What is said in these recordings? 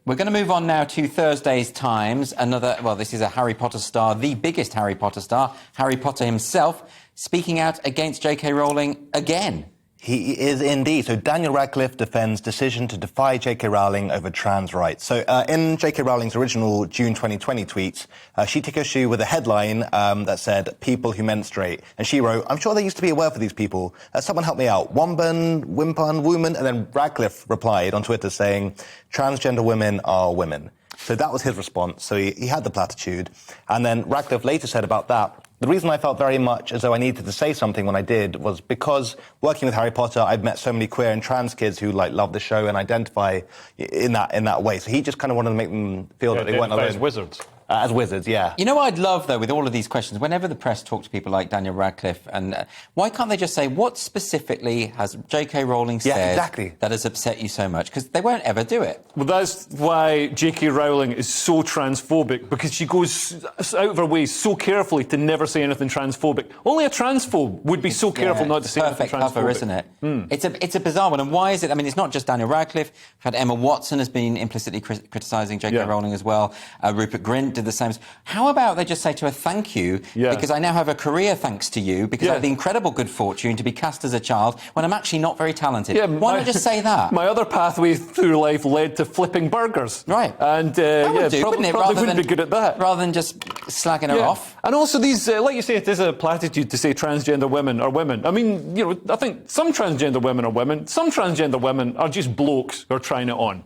We're going to move on now to Thursday's Times. This is a Harry Potter star, the biggest Harry Potter star, Harry Potter himself, speaking out against JK Rowling again. He is indeed. So Daniel Radcliffe defends decision to defy JK Rowling over trans rights. So in JK Rowling's original June 2020 tweets, she took issue with a headline that said, "People who menstruate." And she wrote, "I'm sure there used to be a word for these people. Someone help me out. Womban, wimpan, woman." And then Radcliffe replied on Twitter saying, "Transgender women are women." So that was his response. So he had the platitude. And then Radcliffe later said about that, "The reason I felt very much as though I needed to say something when I did was because working with Harry Potter, I've met so many queer and trans kids who love the show and identify in that way." So he just kind of wanted to make them feel that they weren't alone. As wizards. As wizards, yeah. You know what I'd love, though, with all of these questions, whenever the press talk to people like Daniel Radcliffe, and why can't they just say, what specifically has JK Rowling said that has upset you so much? Because they won't ever do it. Well, that's why JK Rowling is so transphobic, because she goes out of her way so carefully to never say anything transphobic. Only a transphobe would be so careful not to say anything transphobic. Perfect cover, isn't it? It's a bizarre one. And why is it? I mean, it's not just Daniel Radcliffe. We've had Emma Watson has been implicitly criticising JK Rowling as well. Rupert Grint did the same. How about they just say to her, thank you, because I now have a career thanks to you, because I had the incredible good fortune to be cast as a child when I'm actually not very talented. Why not just say that? My other pathway through life led to flipping burgers. Right. And probably wouldn't be good at that. Rather than just slagging her off. And also these, like you say, it is a platitude to say transgender women are women. I mean, I think some transgender women are women. Some transgender women are just blokes who are trying it on.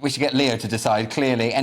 We should get Leo to decide, clearly.